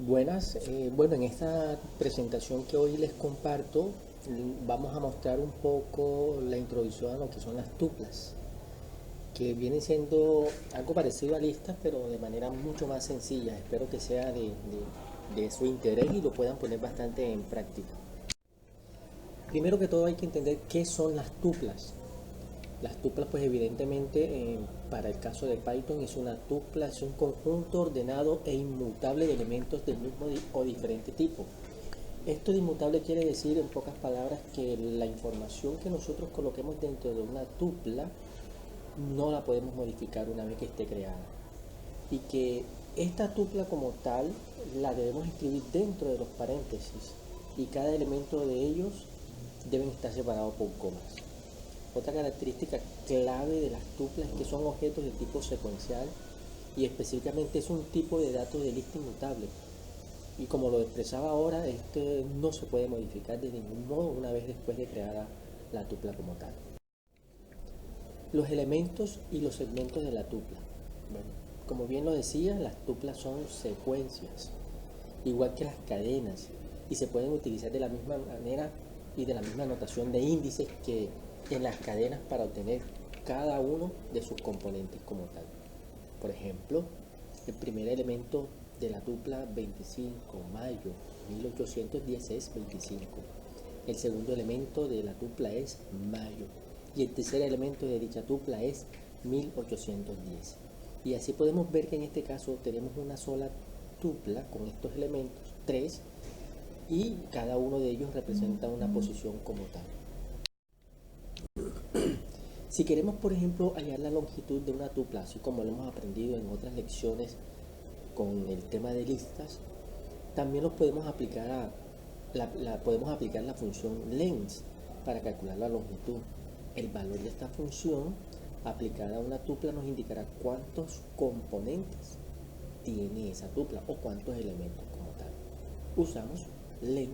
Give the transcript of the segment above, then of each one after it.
Buenas, bueno, en esta presentación que hoy les comparto, vamos a mostrar un poco la introducción a lo que son las tuplas, que vienen siendo algo parecido a listas, pero de manera mucho más sencilla. Espero que sea de su interés y lo puedan poner bastante en práctica. Primero que todo hay que entender qué son las tuplas. Las tuplas, pues evidentemente, para el caso de Python es una tupla, es un conjunto ordenado e inmutable de elementos del mismo o diferente tipo. Esto de inmutable quiere decir, en pocas palabras, que la información que nosotros coloquemos dentro de una tupla no la podemos modificar una vez que esté creada. Y que esta tupla como tal la debemos escribir dentro de los paréntesis y cada elemento de ellos deben estar separados por comas. Otra característica clave de las tuplas es que son objetos de tipo secuencial y específicamente es un tipo de datos de lista inmutable. Y como lo expresaba ahora, este no se puede modificar de ningún modo una vez después de creada la tupla como tal. Los elementos y los segmentos de la tupla. Bueno, como bien lo decía, las tuplas son secuencias, igual que las cadenas, y se pueden utilizar de la misma manera y de la misma notación de índices que en las cadenas para obtener cada uno de sus componentes como tal. Por ejemplo, el primer elemento de la tupla 25 mayo 1810 es 25. El segundo elemento de la tupla es mayo. Y el tercer elemento de dicha tupla es 1810. Y así podemos ver que en este caso tenemos una sola tupla con estos elementos, 3, y cada uno de ellos representa una posición como tal. Si queremos, por ejemplo, hallar la longitud de una tupla, así como lo hemos aprendido en otras lecciones con el tema de listas, también los podemos aplicar podemos aplicar la función length para calcular la longitud. El valor de esta función aplicada a una tupla nos indicará cuántos componentes tiene esa tupla o cuántos elementos como tal. Usamos len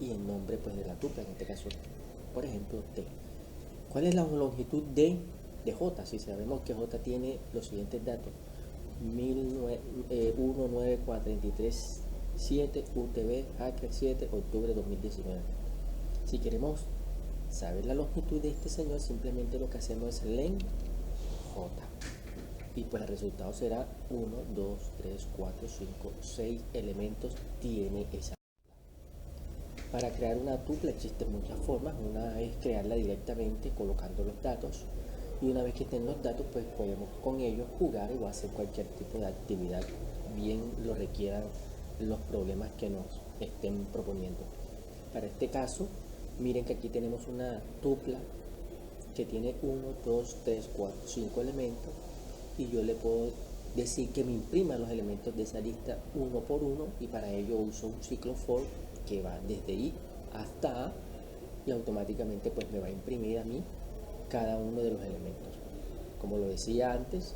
y el nombre pues de la tupla, en este caso, por ejemplo, t. ¿Cuál es la longitud de j? Si sabemos que j tiene los siguientes datos: 19437 UTB Hacker 7 octubre 2019. Si queremos saber la longitud de este señor, simplemente lo que hacemos es len j. Y pues el resultado será 1, 2, 3, 4, 5, 6 elementos tiene esa. Para crear una tupla existen muchas formas. Una es crearla directamente colocando los datos, y una vez que estén los datos pues podemos con ellos jugar o hacer cualquier tipo de actividad, bien lo requieran los problemas que nos estén proponiendo. Para este caso, miren que aquí tenemos una tupla que tiene 1, 2, 3, 4, 5 elementos, y yo le puedo decir que me imprima los elementos de esa lista uno por uno, y para ello uso un ciclo for que va desde i hasta a, y automáticamente pues me va a imprimir a mí cada uno de los elementos. Como lo decía antes,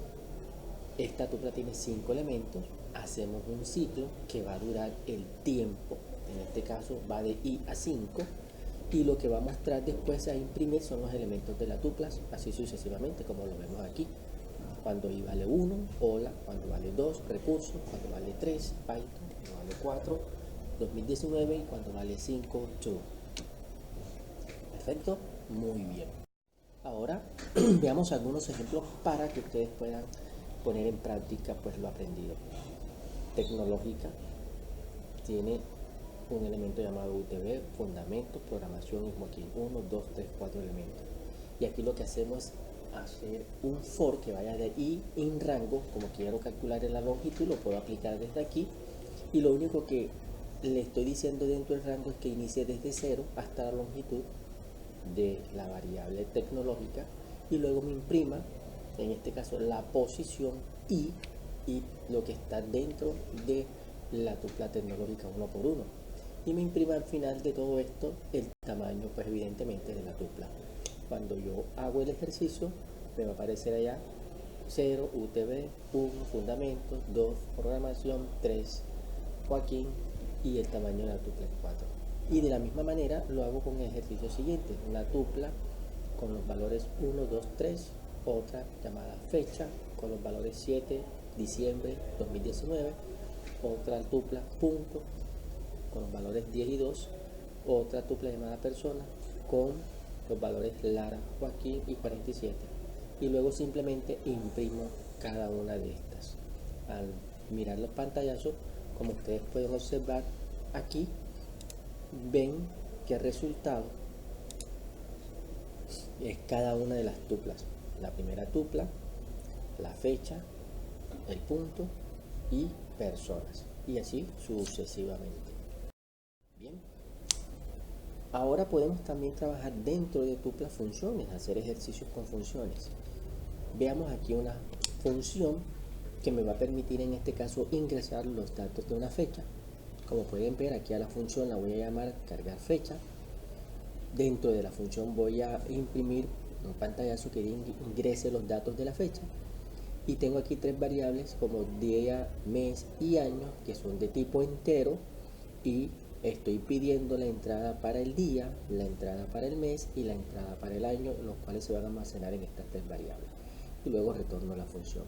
esta tupla tiene 5 elementos, hacemos un ciclo que va a durar el tiempo, en este caso va de i a 5, y lo que va a mostrar después a imprimir son los elementos de la tupla, así sucesivamente como lo vemos aquí. Cuando i vale 1, hola; cuando vale 2, recursos; cuando vale 3, Python; cuando vale 4, 2019; y cuando vale 5, true. Perfecto, muy bien. Ahora veamos algunos ejemplos para que ustedes puedan poner en práctica pues lo aprendido. Tecnológica tiene un elemento llamado UTB, fundamentos, programación, y como aquí 1, 2, 3, 4 elementos. Y aquí lo que hacemos es hacer un for que vaya de i en rango. Como quiero calcular la longitud, lo puedo aplicar desde aquí, y lo único que le estoy diciendo dentro del rango es que inicie desde 0 hasta la longitud de la variable tecnológica, y luego me imprima, en este caso, la posición y lo que está dentro de la tupla tecnológica uno por uno, y me imprima al final de todo esto el tamaño pues evidentemente de la tupla. Cuando yo hago el ejercicio me va a aparecer allá 0 UTB, 1 fundamentos, 2 programación, 3 Joaquín, y el tamaño de la tupla es 4. Y de la misma manera lo hago con el ejercicio siguiente: una tupla con los valores 1, 2, 3, otra llamada fecha con los valores 7 diciembre 2019, otra tupla punto con los valores 10 y 2, otra tupla llamada persona con los valores Lara, Joaquín y 47. Y luego simplemente imprimo cada una de estas. Al mirar los pantallazos, como ustedes pueden observar aquí, ven que el resultado es cada una de las tuplas. La primera tupla, la fecha, el punto y personas. Y así sucesivamente. Bien. Ahora podemos también trabajar dentro de tuplas funciones, hacer ejercicios con funciones. Veamos aquí una función que me va a permitir en este caso ingresar los datos de una fecha. Como pueden ver, aquí a la función la voy a llamar cargar fecha. Dentro de la función voy a imprimir un pantallazo que ingrese los datos de la fecha. Y tengo aquí tres variables como día, mes y año, que son de tipo entero, y estoy pidiendo la entrada para el día, la entrada para el mes y la entrada para el año, los cuales se van a almacenar en estas tres variables. Y luego retorno la función.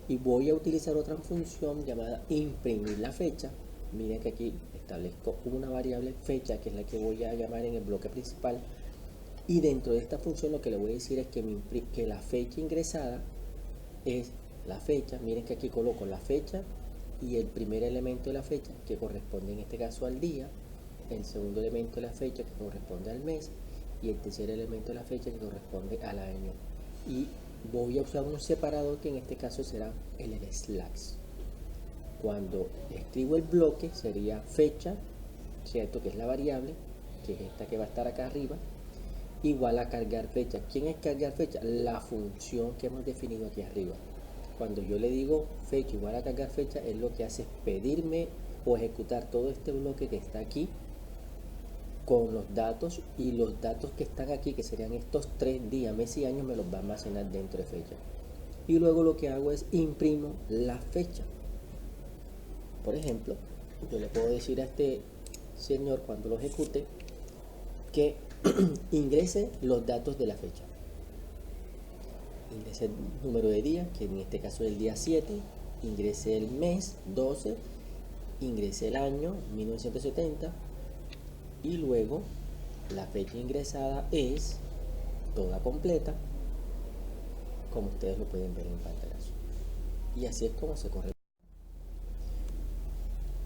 Y voy a utilizar otra función llamada imprimir la fecha. Miren que aquí establezco una variable fecha, que es la que voy a llamar en el bloque principal. Y dentro de esta función lo que le voy a decir es que la fecha ingresada es la fecha. Miren que aquí coloco la fecha y el primer elemento de la fecha, que corresponde en este caso al día, el segundo elemento de la fecha, que corresponde al mes, y el tercer elemento de la fecha, que corresponde al año. Y voy a usar un separador que en este caso será el slash. Cuando escribo el bloque sería fecha, cierto, que es la variable, que es esta que va a estar acá arriba, igual a cargar fecha. ¿Quién es cargar fecha? La función que hemos definido aquí arriba. Cuando yo le digo fecha igual a cargar fecha, es lo que hace es pedirme o ejecutar todo este bloque que está aquí con los datos, y los datos que están aquí, que serían estos 3 días, mes y año, me los va a almacenar dentro de fecha. Y luego lo que hago es imprimo la fecha. Por ejemplo, yo le puedo decir a este señor cuando lo ejecute que ingrese los datos de la fecha. Ingrese el número de día, que en este caso es el día 7, ingrese el mes 12, ingrese el año 1970 y luego la fecha ingresada es toda completa, como ustedes lo pueden ver en pantalla. Y así es como se corre.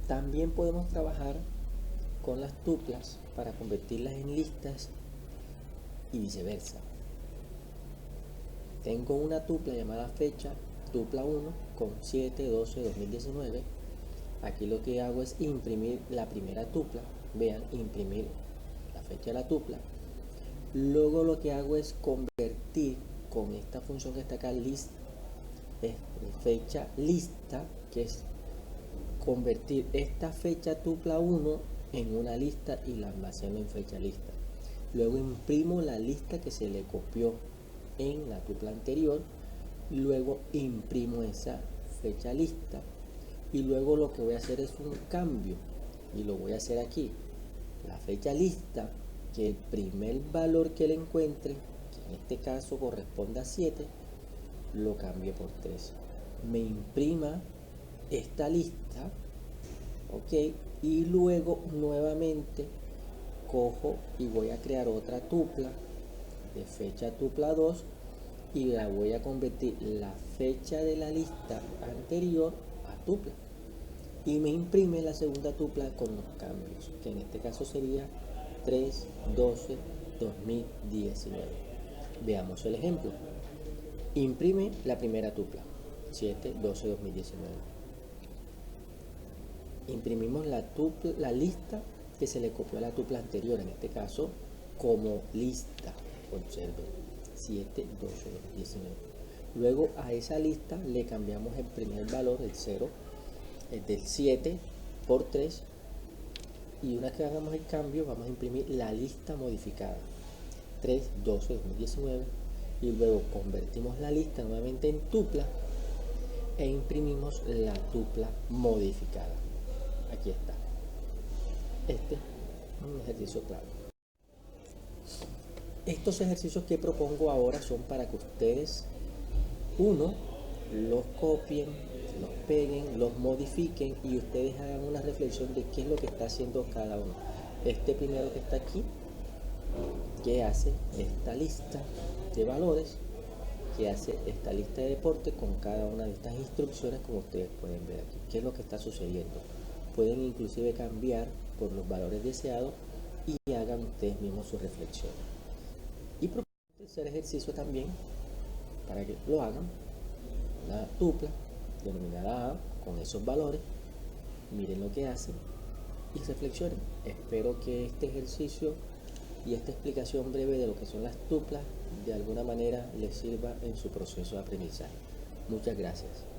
También podemos trabajar con las tuplas para convertirlas en listas y viceversa. Tengo una tupla llamada fecha, tupla 1 con 7/12/2019. Aquí lo que hago es imprimir la primera tupla. Vean, imprimir la fecha de la tupla. Luego lo que hago es convertir con esta función que está acá, list, es fecha lista, que es convertir esta fecha tupla 1 en una lista y la almaceno en fecha lista. Luego imprimo la lista que se le copió en la tupla anterior, luego imprimo esa fecha lista y luego lo que voy a hacer es un cambio y lo voy a hacer aquí. La fecha lista, que el primer valor que le encuentre, que en este caso corresponde a 7, lo cambio por 3. Me imprima esta lista, ok, y luego nuevamente cojo y voy a crear otra tupla de fecha tupla 2 y la voy a convertir la fecha de la lista anterior a tupla y me imprime la segunda tupla con los cambios, que en este caso sería 3/12/2019. Veamos el ejemplo. Imprime la primera tupla, 7/12/2019. Imprimimos la lista que se le copió a la tupla anterior, en este caso como lista. Observen, 7/12/2019. Luego a esa lista le cambiamos el primer valor, el 0, el del 7 por 3, y una vez que hagamos el cambio vamos a imprimir la lista modificada, 3/12/2019, y luego convertimos la lista nuevamente en tupla e imprimimos la tupla modificada. Aquí está. Este es un ejercicio claro. Estos ejercicios que propongo ahora son para que ustedes, uno, los copien los peguen, los modifiquen y ustedes hagan una reflexión de qué es lo que está haciendo cada uno. Este primero que está aquí, que hace esta lista de valores, que hace esta lista de deportes con cada una de estas instrucciones, como ustedes pueden ver aquí. ¿Qué es lo que está sucediendo? Pueden inclusive cambiar por los valores deseados y hagan ustedes mismos su reflexión. Y propongo un tercer ejercicio también para que lo hagan, una tupla denominada A con esos valores, miren lo que hacen y reflexionen. Espero que este ejercicio y esta explicación breve de lo que son las tuplas de alguna manera les sirva en su proceso de aprendizaje. Muchas gracias.